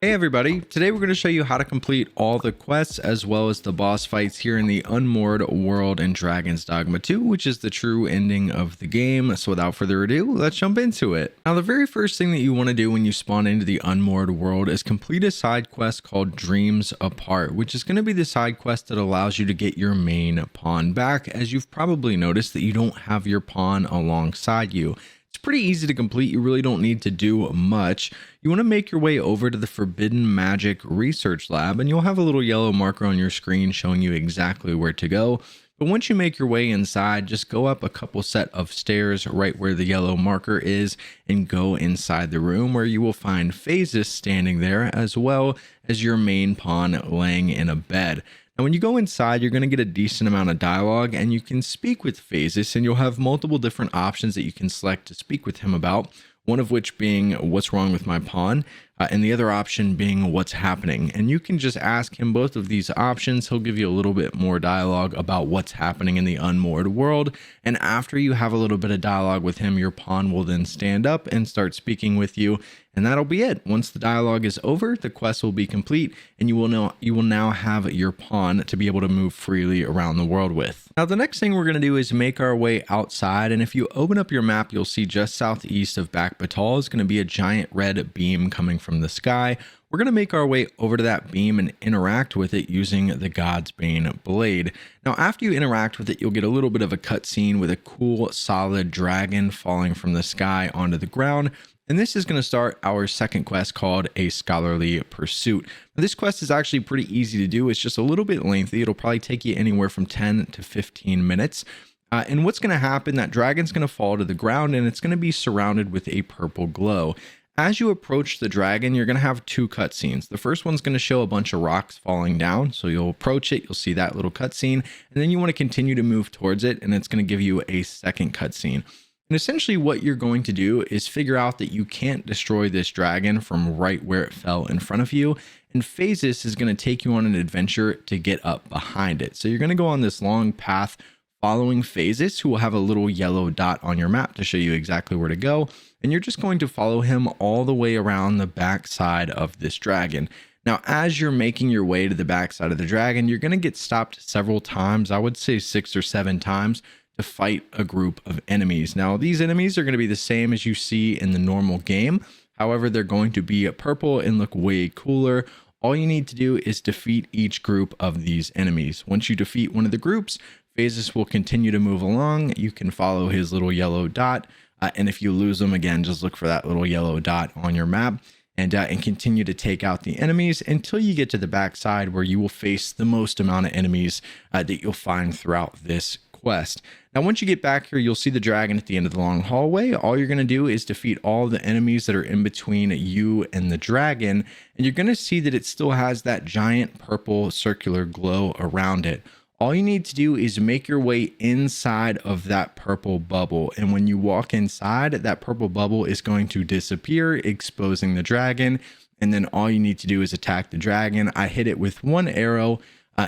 Hey everybody, today we're going to show you how to complete all the quests as well as the boss fights here in the Unmoored world in Dragon's Dogma 2, which is the true ending of the game. So without further ado, let's jump into it. Now the very first thing that you want to do when you spawn into the Unmoored world is complete a side quest called Dreams Apart, which is going to be the side quest that allows you to get your main pawn back, as you've probably noticed that you don't have your pawn alongside you. It's pretty easy to complete. You really don't need to do much. You want to make your way over to the Forbidden Magic Research Lab, and you'll have a little yellow marker on your screen showing you exactly where to go. But once you make your way inside, just go up a couple set of stairs right where the yellow marker is and go inside the room, where you will find Phases standing there as well as your main pawn laying in a bed. Now, when you go inside, you're going to get a decent amount of dialogue, and you can speak with Phases, and you'll have multiple different options that you can select to speak with him about. One of which being what's wrong with my pawn, and the other option being what's happening. And you can just ask him both of these options. He'll give you a little bit more dialogue about what's happening in the Unmoored world. And after you have a little bit of dialogue with him, your pawn will then stand up and start speaking with you. And that'll be it. Once the dialogue is over, the quest will be complete, and you will now have your pawn to be able to move freely around the world with. Now, the next thing we're going to do is make our way outside, and if you open up your map, you'll see just southeast of Bakbattahl is going to be a giant red beam coming from the sky. We're going to make our way over to that beam and interact with it using the God's Bane blade. Now, after you interact with it, you'll get a little bit of a cutscene with a cool, solid dragon falling from the sky onto the ground. And this is going to start our second quest called A Scholarly Pursuit. Now, this quest is actually pretty easy to do. It's just a little bit lengthy. It'll probably take you anywhere from 10 to 15 minutes. And what's going to happen, that dragon's going to fall to the ground, and it's going to be surrounded with a purple glow. As you approach the dragon, you're going to have two cutscenes. The first one's going to show a bunch of rocks falling down. So you'll approach it, you'll see that little cutscene, and then you want to continue to move towards it, and it's going to give you a second cutscene. And essentially what you're going to do is figure out that you can't destroy this dragon from right where it fell in front of you. And Phases is going to take you on an adventure to get up behind it. So you're going to go on this long path following Phases, who will have a little yellow dot on your map to show you exactly where to go. And you're just going to follow him all the way around the back side of this dragon. Now, as you're making your way to the back side of the dragon, you're going to get stopped several times. I would say 6 or 7 times. To fight a group of enemies. Now, these enemies are going to be the same as you see in the normal game. However, they're going to be purple and look way cooler. All you need to do is defeat each group of these enemies. Once you defeat one of the groups, Phases will continue to move along. You can follow his little yellow dot. And if you lose them, again, just look for that little yellow dot on your map and continue to take out the enemies until you get to the backside, where you will face the most amount of enemies that you'll find throughout this quest. Now, once you get back here, you'll see the dragon at the end of the long hallway. All you're going to do is defeat all the enemies that are in between you and the dragon, and you're going to see that it still has that giant purple circular glow around it. All you need to do is make your way inside of that purple bubble, and when you walk inside, that purple bubble is going to disappear, exposing the dragon, and then all you need to do is attack the dragon. I hit it with one arrow.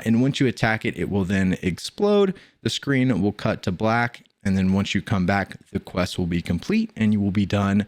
And once you attack it, it will then explode. The screen will cut to black. And then once you come back, the quest will be complete and you will be done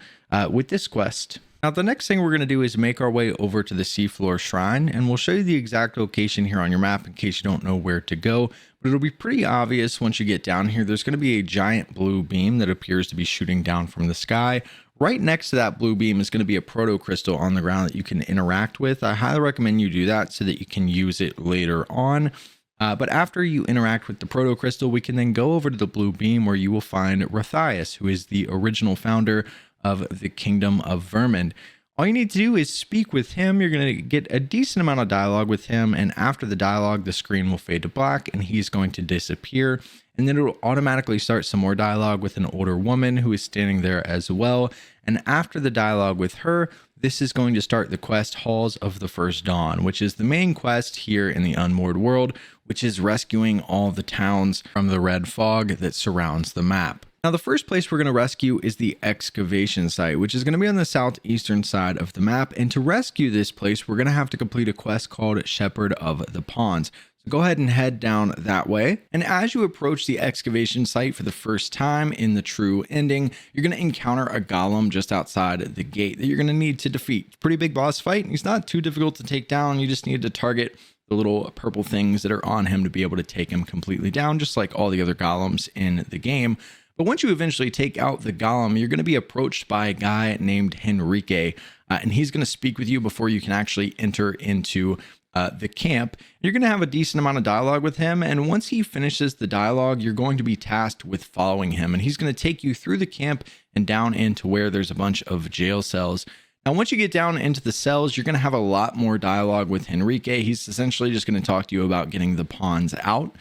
with this quest. Now, the next thing we're going to do is make our way over to the Seafloor Shrine. And we'll show you the exact location here on your map in case you don't know where to go. But it'll be pretty obvious once you get down here. There's going to be a giant blue beam that appears to be shooting down from the sky. Right next to that blue beam is going to be a proto crystal on the ground that you can interact with. I highly recommend you do that so that you can use it later on. But after you interact with the proto crystal, we can then go over to the blue beam, where you will find Rathias, who is the original founder of the Kingdom of Vermin. All you need to do is speak with him. You're going to get a decent amount of dialogue with him. And after the dialogue, the screen will fade to black and he's going to disappear. And then it will automatically start some more dialogue with an older woman who is standing there as well. And after the dialogue with her, this is going to start the quest Halls of the First Dawn, which is the main quest here in the Unmoored world, which is rescuing all the towns from the red fog that surrounds the map. Now, the first place we're going to rescue is the Excavation site, which is going to be on the southeastern side of the map. And to rescue this place, we're going to have to complete a quest called Sheperd of the Pawns. So go ahead and head down that way. And as you approach the excavation site for the first time in the true ending, you're going to encounter a golem just outside the gate that you're going to need to defeat. Pretty big boss fight. He's not too difficult to take down. You just need to target the little purple things that are on him to be able to take him completely down, just like all the other golems in the game. But once you eventually take out the golem, you're going to be approached by a guy named Henrique, and he's going to speak with you before you can actually enter into the camp. You're going to have a decent amount of dialogue with him, and once he finishes the dialogue, you're going to be tasked with following him, and he's going to take you through the camp and down into where there's a bunch of jail cells. Now, once you get down into the cells, you're going to have a lot more dialogue with Henrique. He's essentially just going to talk to you about getting the pawns out.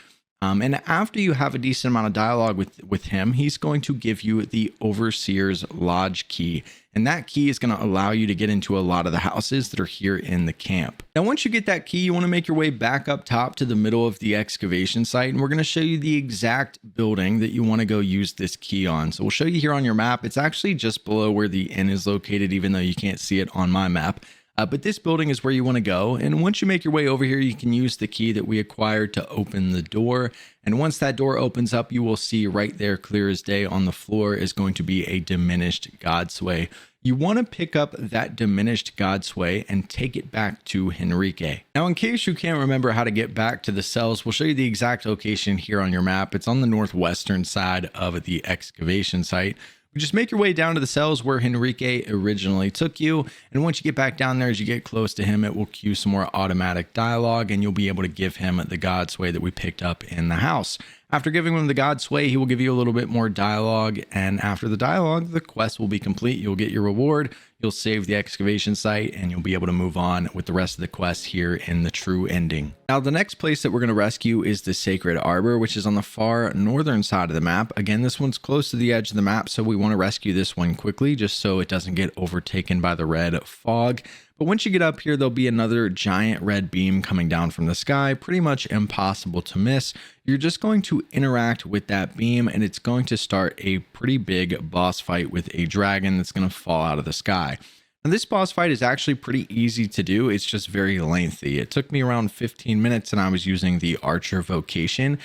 And after you have a decent amount of dialogue with him, he's going to give you the Overseer's Lodge key. And that key is going to allow you to get into a lot of the houses that are here in the camp. Now, once you get that key, you want to make your way back up top to the middle of the excavation site. And we're going to show you the exact building that you want to go use this key on. So we'll show you here on your map. It's actually just below where the inn is located, even though you can't see it on my map. But this building is where you want to go. And once you make your way over here, you can use the key that we acquired to open the door. And once that door opens up, you will see right there, clear as day on the floor, is going to be a diminished Godsway. You want to pick up that diminished Godsway and take it back to Henrique. Now, in case you can't remember how to get back to the cells, we'll show you the exact location here on your map. It's on the northwestern side of the excavation site. Just make your way down to the cells where Henrique originally took you. And once you get back down there, as you get close to him, it will cue some more automatic dialogue and you'll be able to give him the Godsway that we picked up in the house. After giving him the Godsway, he will give you a little bit more dialogue. And after the dialogue, the quest will be complete. You'll get your reward. You'll save the excavation site and you'll be able to move on with the rest of the quest here in the true ending. Now, the next place that we're going to rescue is the Sacred Arbor, which is on the far northern side of the map. Again, this one's close to the edge of the map, so we want to rescue this one quickly just so it doesn't get overtaken by the red fog. But once you get up here, there'll be another giant red beam coming down from the sky, pretty much impossible to miss. You're just going to interact with that beam and it's going to start a pretty big boss fight with a dragon that's going to fall out of the sky. Now, this boss fight is actually pretty easy to do. It's just very lengthy. It took me around 15 minutes and I was using the Archer vocation.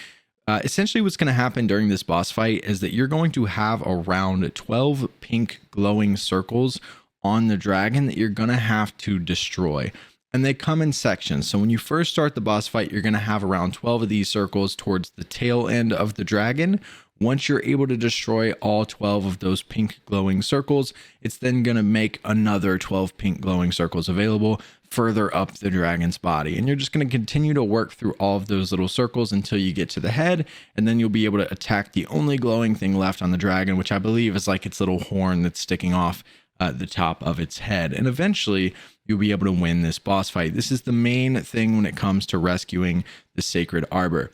Essentially what's going to happen during this boss fight is that you're going to have around 12 pink glowing circles on the dragon that you're going to have to destroy. And they come in sections. So when you first start the boss fight, you're going to have around 12 of these circles towards the tail end of the dragon. Once you're able to destroy all 12 of those pink glowing circles, it's then going to make another 12 pink glowing circles available further up the dragon's body. And you're just going to continue to work through all of those little circles until you get to the head. And then you'll be able to attack the only glowing thing left on the dragon, which I believe is like its little horn that's sticking off the top of its head. And eventually you'll be able to win this boss fight. This is the main thing when it comes to rescuing the Sacred Arbor.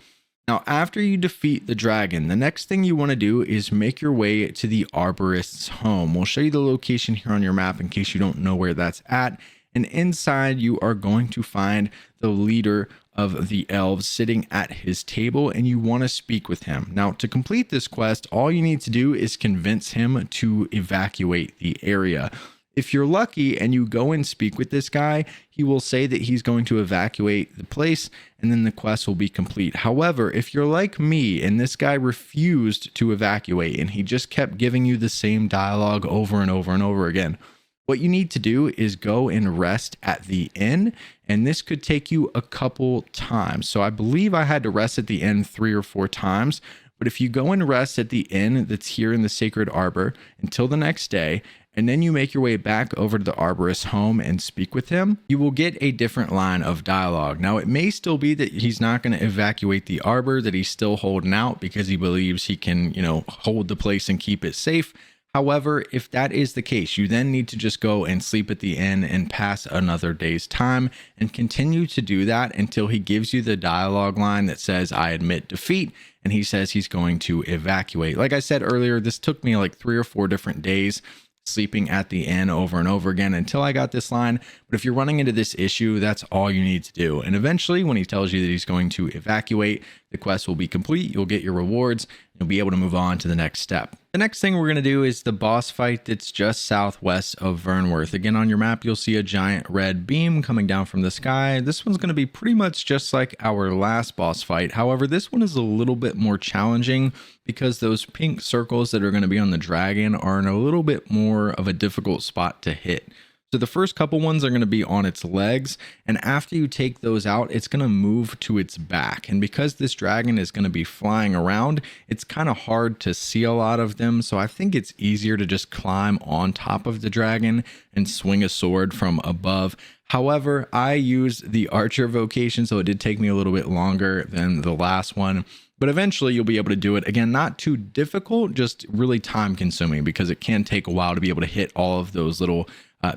Now, after you defeat the dragon, the next thing you want to do is make your way to the arborist's home. We'll show you the location here on your map in case you don't know where that's at. And inside you are going to find the leader of the elves sitting at his table, and you want to speak with him. Now, to complete this quest, all you need to do is convince him to evacuate the area. If you're lucky and you go and speak with this guy, he will say that he's going to evacuate the place and then the quest will be complete. However, if you're like me and this guy refused to evacuate and he just kept giving you the same dialogue over and over and over again, what you need to do is go and rest at the inn, and this could take you a couple times. So I believe I had to rest at the inn 3 or 4 times, but if you go and rest at the inn that's here in the Sacred Arbor until the next day, and then you make your way back over to the arborist's home and speak with him, you will get a different line of dialogue. Now, it may still be that he's not going to evacuate the arbor, that he's still holding out because he believes he can, hold the place and keep it safe. However, if that is the case, you then need to just go and sleep at the inn and pass another day's time and continue to do that until he gives you the dialogue line that says, "I admit defeat," and he says he's going to evacuate. Like I said earlier, this took me like 3 or 4 different days sleeping at the inn over and over again until I got this line. But if you're running into this issue, that's all you need to do. And eventually, when he tells you that he's going to evacuate, the quest will be complete. You'll get your rewards. You'll be able to move on to the next step. The next thing we're going to do is the boss fight that's just southwest of Vernworth. Again, on your map, you'll see a giant red beam coming down from the sky. This one's going to be pretty much just like our last boss fight. However, this one is a little bit more challenging because those pink circles that are going to be on the dragon are in a little bit more of a difficult spot to hit. So the first couple ones are going to be on its legs, and after you take those out, it's going to move to its back. And because this dragon is going to be flying around, it's kind of hard to see a lot of them. So I think it's easier to just climb on top of the dragon and swing a sword from above. However, I used the archer vocation, so it did take me a little bit longer than the last one. But eventually you'll be able to do it. Again, not too difficult, just really time consuming because it can take a while to be able to hit all of those little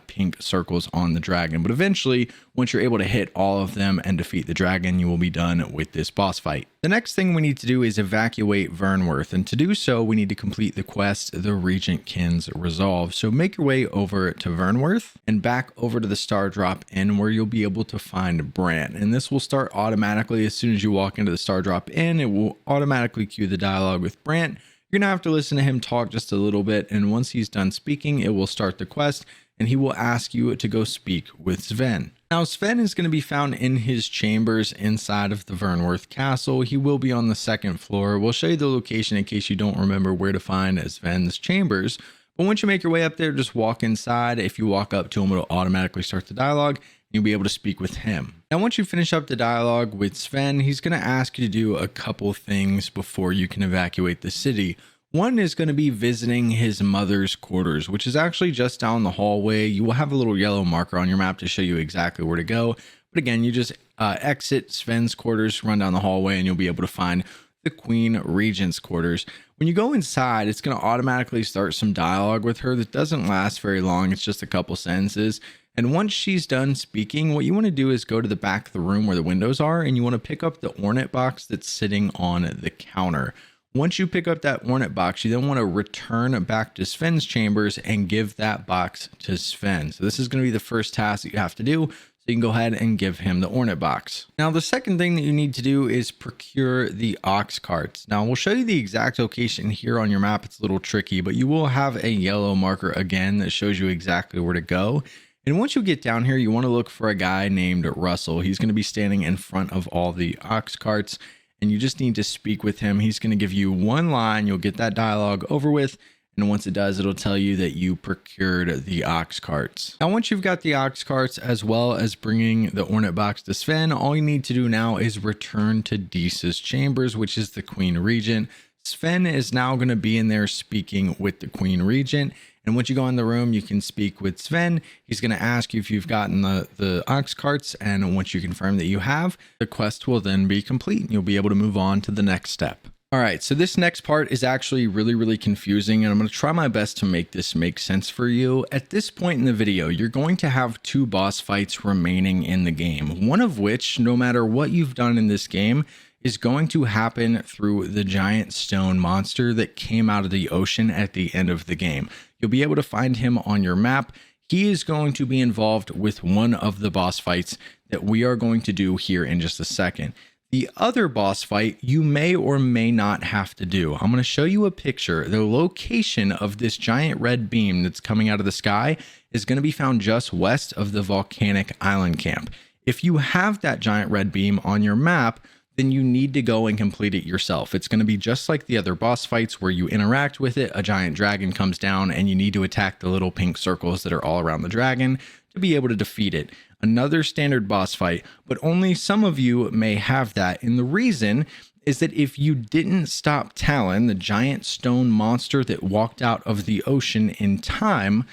pink circles on the dragon. But eventually, once you're able to hit all of them and defeat the dragon, you will be done with this boss fight. The next thing we need to do is evacuate Vernworth. And to do so, we need to complete the quest, the Regentkin's Resolve. So make your way over to Vernworth and back over to the Star Drop Inn where you'll be able to find Brant. And this will start automatically as soon as you walk into the Star Drop Inn. It will automatically cue the dialogue with Brant. You're going to have to listen to him talk just a little bit. And once he's done speaking, it will start the quest. And he will ask you to go speak with Sven. Now, Sven is going to be found in his chambers inside of the Vernworth castle. He will be on the second floor. We'll show you the location in case you don't remember where to find Sven's chambers. But once you make your way up there, just walk inside. If you walk up to him, it'll automatically start the dialogue. You'll be able to speak with him. Now, once you finish up the dialogue with Sven, he's going to ask you to do a couple things before you can evacuate the city. One is going to be visiting his mother's quarters, which is actually just down the hallway. You will have a little yellow marker on your map to show you exactly where to go. But again, you just exit Sven's quarters, run down the hallway, and you'll be able to find the Queen Regent's quarters. When you go inside, it's going to automatically start some dialogue with her that doesn't last very long. It's just a couple sentences. And once she's done speaking, what you want to do is go to the back of the room where the windows are, and you want to pick up the ornate box that's sitting on the counter. Once you pick up that ornate box, you then want to return back to Sven's chambers and give that box to Sven. So this is going to be the first task that you have to do. So you can go ahead and give him the ornate box. Now, the second thing that you need to do is procure the ox carts. Now, we'll show you the exact location here on your map. It's a little tricky, but you will have a yellow marker again that shows you exactly where to go. And once you get down here, you want to look for a guy named Russell. He's going to be standing in front of all the ox carts. And you just need to speak with him. He's going to give you one line. You'll get that dialogue over with. And once it does, it'll tell you that you procured the ox carts. Now, once you've got the ox carts as well as bringing the ornate box to Sven, all you need to do now is return to Disa's chambers, which is the Queen Regent. Sven is now going to be in there speaking with the Queen Regent. And once you go in the room, you can speak with Sven. He's going to ask you if you've gotten the ox carts. And once you confirm that you have, the quest will then be complete. And you'll be able to move on to the next step. All right, so this next part is actually really confusing. And I'm going to try my best to make this make sense for you. At this point in the video, you're going to have 2 boss fights remaining in the game. One of which, no matter what you've done in this game, is going to happen through the giant stone monster that came out of the ocean at the end of the game. You'll be able to find him on your map. He is going to be involved with one of the boss fights that we are going to do here in just a second. The other boss fight you may or may not have to do. I'm going to show you a picture. The location of this giant red beam that's coming out of the sky is going to be found just west of the Volcanic island camp. If you have that giant red beam on your map, then you need to go and complete it yourself. It's going to be just like the other boss fights where you interact with it. A giant dragon comes down and you need to attack the little pink circles that are all around the dragon to be able to defeat it. Another standard boss fight, but only some of you may have that. And the reason is that if you didn't stop Talon, the giant stone monster that walked out of the ocean in time,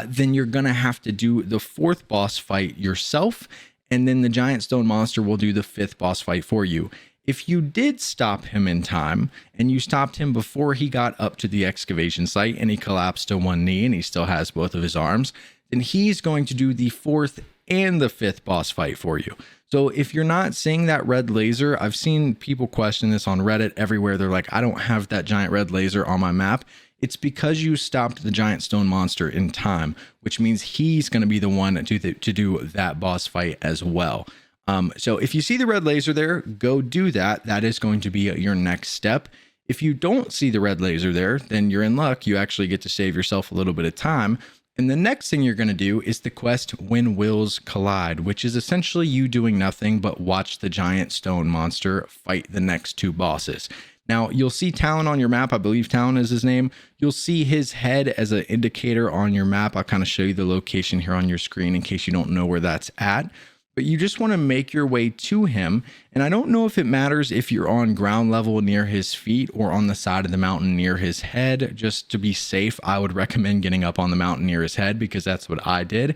then you're going to have to do the 4th boss fight yourself. And then the giant stone monster will do the 5th boss fight for you. If you did stop him in time and you stopped him before he got up to the excavation site and he collapsed to one knee and he still has both of his arms, then he's going to do the 4th and the 5th boss fight for you. So if you're not seeing that red laser, I've seen people question this on Reddit everywhere. They're like, I don't have that giant red laser on my map. It's because you stopped the giant stone monster in time, which means he's going to be the one to do that boss fight as well. So if you see the red laser there, go do that. That is going to be your next step. If you don't see the red laser there, then you're in luck. You actually get to save yourself a little bit of time. And the next thing you're going to do is the quest When Wills Collide, which is essentially you doing nothing but watch the giant stone monster fight the next two bosses. Now, you'll see Talon on your map. I believe Talon is his name. You'll see his head as an indicator on your map. I'll kind of show you the location here on your screen in case you don't know where that's at. But you just want to make your way to him. And I don't know if it matters if you're on ground level near his feet or on the side of the mountain near his head. Just to be safe, I would recommend getting up on the mountain near his head because that's what I did.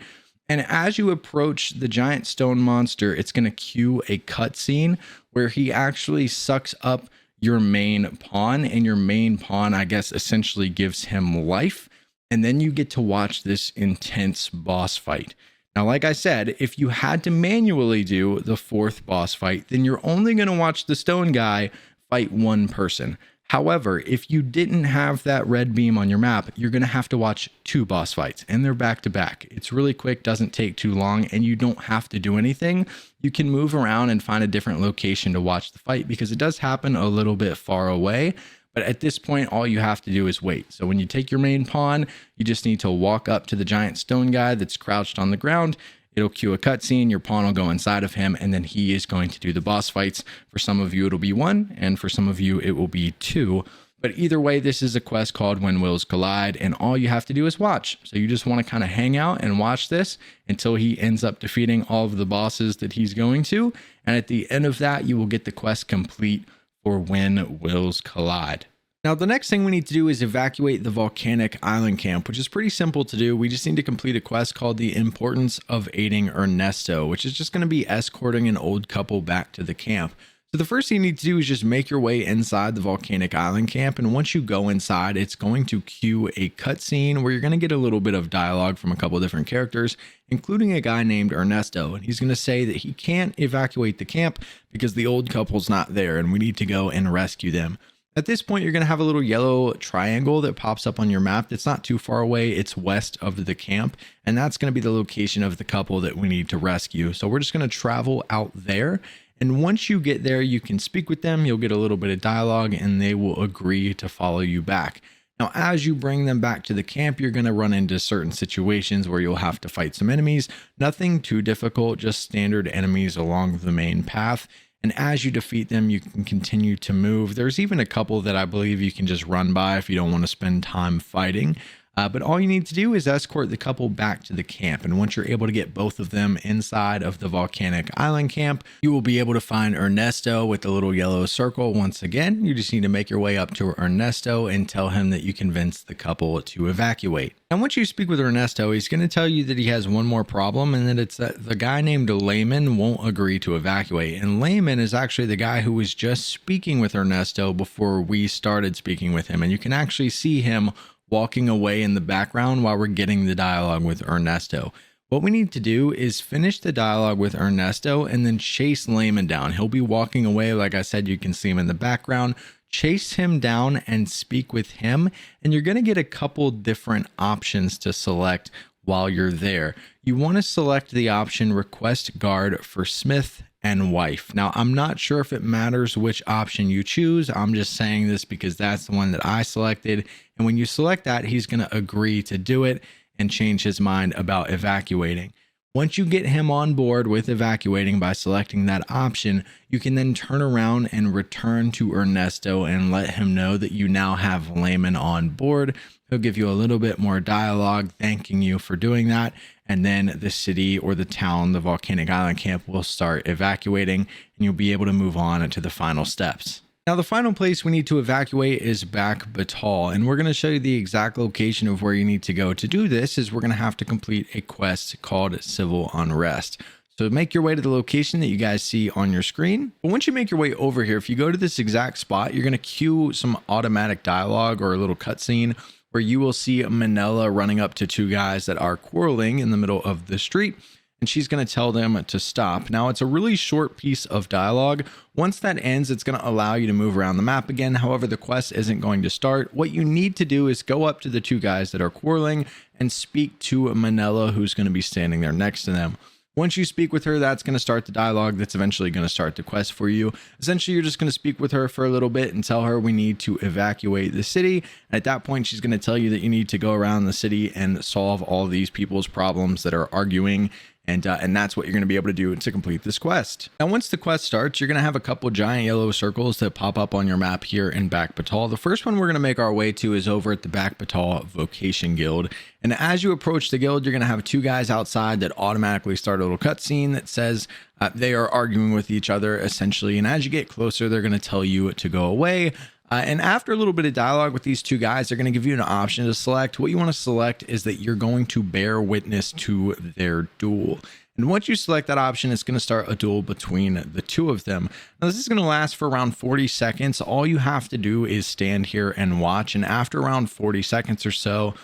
And as you approach the giant stone monster, it's going to cue a cutscene where he actually sucks up your main pawn, and your main pawn, I guess, essentially gives him life. And then you get to watch this intense boss fight. Now, like I said, if you had to manually do the fourth boss fight, then you're only going to watch the stone guy fight one person. However, if you didn't have that red beam on your map, you're going to have to watch two boss fights, and they're back to back. It's really quick, doesn't take too long, and you don't have to do anything. You can move around and find a different location to watch the fight because it does happen a little bit far away. But at this point, all you have to do is wait. So when you take your main pawn, you just need to walk up to the giant stone guy that's crouched on the ground. It'll cue a cutscene, your pawn will go inside of him, and then he is going to do the boss fights. For some of you, it'll be 1, and for some of you, it will be 2. But either way, this is a quest called When Wills Collide, and all you have to do is watch. So you just want to kind of hang out and watch this until he ends up defeating all of the bosses that he's going to. And at the end of that, you will get the quest complete for When Wills Collide. Now, the next thing we need to do is evacuate the Volcanic Island camp, which is pretty simple to do. We just need to complete a quest called The Importance of Aiding Ernesto, which is just going to be escorting an old couple back to the camp. So the first thing you need to do is just make your way inside the Volcanic Island camp. And once you go inside, it's going to cue a cutscene where you're going to get a little bit of dialogue from a couple of different characters, including a guy named Ernesto. And he's going to say that he can't evacuate the camp because the old couple's not there and we need to go and rescue them. At this point, you're going to have a little yellow triangle that pops up on your map. It's not too far away. It's west of the camp, and that's going to be the location of the couple that we need to rescue. So we're just going to travel out there, and once you get there, you can speak with them. You'll get a little bit of dialogue, and they will agree to follow you back. Now, as you bring them back to the camp, you're going to run into certain situations where you'll have to fight some enemies. Nothing too difficult, just standard enemies along the main path. And as you defeat them, you can continue to move. There's even a couple that I believe you can just run by if you don't want to spend time fighting. But all you need to do is escort the couple back to the camp. And once you're able to get both of them inside of the Volcanic Island camp, you will be able to find Ernesto with the little yellow circle. Once again, you just need to make your way up to Ernesto and tell him that you convinced the couple to evacuate. And once you speak with Ernesto, he's going to tell you that he has one more problem, and that it's that the guy named Layman won't agree to evacuate. And Layman is actually the guy who was just speaking with Ernesto before we started speaking with him. And you can actually see him walking away in the background while we're getting the dialogue with Ernesto. What we need to do is finish the dialogue with Ernesto and then chase Layman down. He'll be walking away. Like I said, you can see him in the background. Chase him down and speak with him, and you're going to get a couple different options to select while you're there. You want to select the option Request Guard for Smith and Wife. Now, I'm not sure if it matters which option you choose. I'm just saying this because that's the one that I selected. And when you select that, he's going to agree to do it and change his mind about evacuating. Once you get him on board with evacuating by selecting that option, you can then turn around and return to Ernesto and let him know that you now have Layman on board. He'll give you a little bit more dialogue thanking you for doing that. And then the city or the town, the Volcanic Island camp, will start evacuating, and you'll be able to move on to the final steps. Now, the final place we need to evacuate is Bakbattahl, and we're going to show you the exact location of where you need to go. To do this is we're going to have to complete a quest called Civil Unrest. So make your way to the location that you guys see on your screen. But once you make your way over here, if you go to this exact spot, you're going to cue some automatic dialogue or a little cutscene where you will see Manila running up to two guys that are quarreling in the middle of the street. And she's going to tell them to stop. Now, it's a really short piece of dialogue. Once that ends, it's going to allow you to move around the map again. However, the quest isn't going to start. What you need to do is go up to the two guys that are quarreling and speak to Manila, who's going to be standing there next to them. Once you speak with her, that's going to start the dialogue that's eventually going to start the quest for you. Essentially, you're just going to speak with her for a little bit and tell her we need to evacuate the city. And at that point, she's going to tell you that you need to go around the city and solve all these people's problems that are arguing. And that's what you're going to be able to do to complete this quest. Now, once the quest starts, you're going to have a couple giant yellow circles that pop up on your map here in Bakbattahl. The first one we're going to make our way to is over at the Bakbattahl Vocation Guild. And as you approach the guild, you're going to have two guys outside that automatically start a little cutscene that says they are arguing with each other, essentially. And as you get closer, they're going to tell you to go away. And after a little bit of dialogue with these two guys, they're going to give you an option to select. What you want to select is that you're going to bear witness to their duel. And once you select that option, it's going to start a duel between the two of them. Now, this is going to last for around 40 seconds. All you have to do is stand here and watch. And after around 40 seconds or so,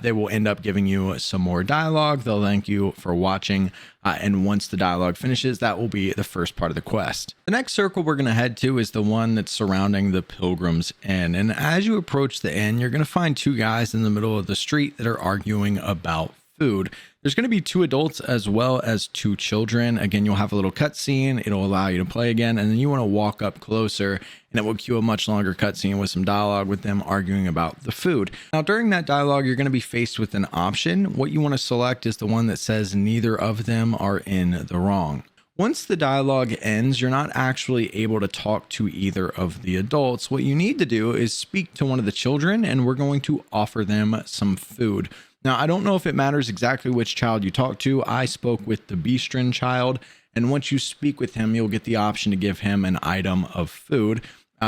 they will end up giving you some more dialogue. They'll thank you for watching. And once the dialogue finishes, that will be the first part of the quest. The next circle we're going to head to is the one that's surrounding the Pilgrim's Inn. And as you approach the inn, you're going to find two guys in the middle of the street that are arguing about food. There's going to be two adults as well as two children. Again, you'll have a little cutscene. It'll allow you to play again. And then you want to walk up closer and it will cue a much longer cutscene with some dialogue with them arguing about the food. Now, during that dialogue, you're going to be faced with an option. What you want to select is the one that says neither of them are in the wrong. Once the dialogue ends, you're not actually able to talk to either of the adults. What you need to do is speak to one of the children and we're going to offer them some food. Now, I don't know if it matters exactly which child you talk to. I spoke with the Beastrin child, and once you speak with him, you'll get the option to give him an item of food.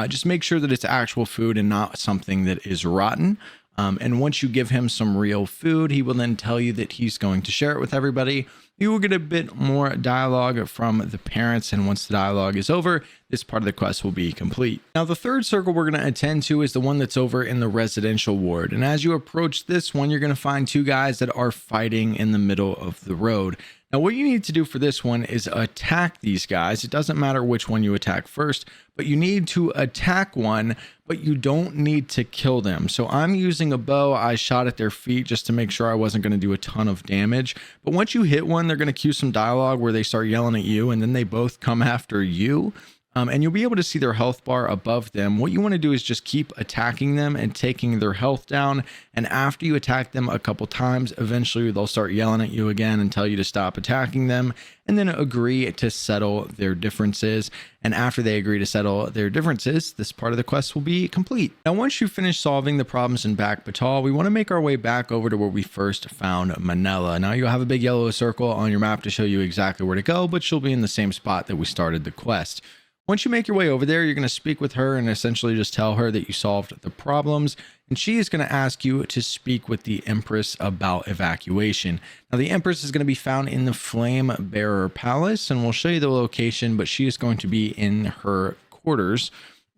Just make sure that it's actual food and not something that is rotten. And once you give him some real food, he will then tell you that he's going to share it with everybody. You will get a bit more dialogue from the parents, and once the dialogue is over, this part of the quest will be complete. Now, the third circle we're going to attend to is the one that's over in the residential ward. And as you approach this one, you're going to find two guys that are fighting in the middle of the road. Now, what you need to do for this one is attack these guys. It doesn't matter which one you attack first, but you need to attack one, but you don't need to kill them. So I'm using a bow. I shot at their feet just to make sure I wasn't going to do a ton of damage. But once you hit one, they're going to cue some dialogue where they start yelling at you, and then they both come after you. And you'll be able to see their health bar above them. What you want to do is just keep attacking them and taking their health down. And after you attack them a couple times, eventually they'll start yelling at you again and tell you to stop attacking them, and then agree to settle their differences. And after they agree to settle their differences, this part of the quest will be complete. Now, once you finish solving the problems in Bakbattahl, we want to make our way back over to where we first found Manella. Now, you'll have a big yellow circle on your map to show you exactly where to go, but she'll be in the same spot that we started the quest. Once you make your way over there, you're going to speak with her and essentially just tell her that you solved the problems. And she is going to ask you to speak with the Empress about evacuation. Now, the Empress is going to be found in the Flame Bearer Palace, and we'll show you the location, but she is going to be in her quarters.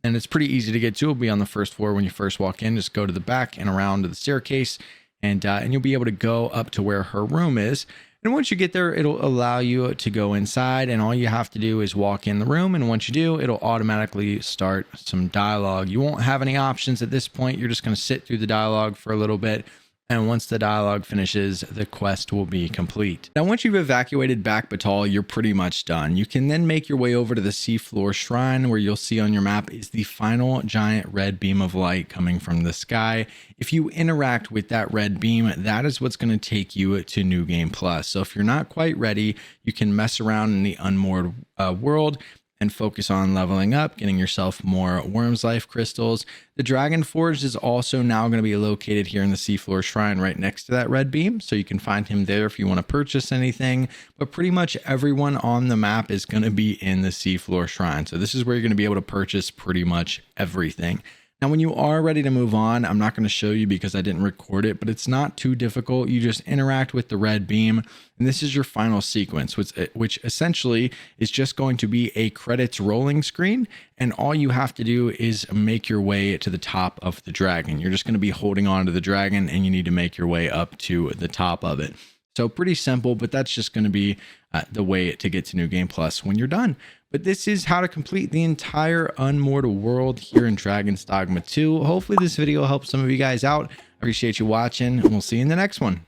And it's pretty easy to get to. It'll be on the first floor when you first walk in. Just go to the back and around to the staircase, and you'll be able to go up to where her room is. And once you get there, it'll allow you to go inside, and all you have to do is walk in the room. And once you do, it'll automatically start some dialogue. You won't have any options at this point. You're just going to sit through the dialogue for a little bit. And once the dialogue finishes, the quest will be complete. Now, once you've evacuated Bakbattahl, you're pretty much done. You can then make your way over to the Seafloor Shrine, where you'll see on your map is the final giant red beam of light coming from the sky. If you interact with that red beam, that is what's going to take you to New Game Plus. So if you're not quite ready, you can mess around in the Unmoored world and focus on leveling up, getting yourself more Worm's Life crystals. The Dragon Forge is also now going to be located here in the Seafloor Shrine right next to that red beam, so you can find him there if you want to purchase anything. But pretty much everyone on the map is going to be in the Seafloor Shrine, so this is where you're going to be able to purchase pretty much everything. Now, when you are ready to move on, I'm not going to show you because I didn't record it, but it's not too difficult. You just interact with the red beam, and this is your final sequence, which essentially is just going to be a credits rolling screen, and all you have to do is make your way to the top of the dragon. You're just going to be holding on to the dragon, and you need to make your way up to the top of it. So pretty simple, but that's just going to be the way to get to New Game Plus when you're done. But this is how to complete the entire Unmoored world here in Dragon's Dogma 2. Hopefully this video helps some of you guys out. I appreciate you watching, and we'll see you in the next one.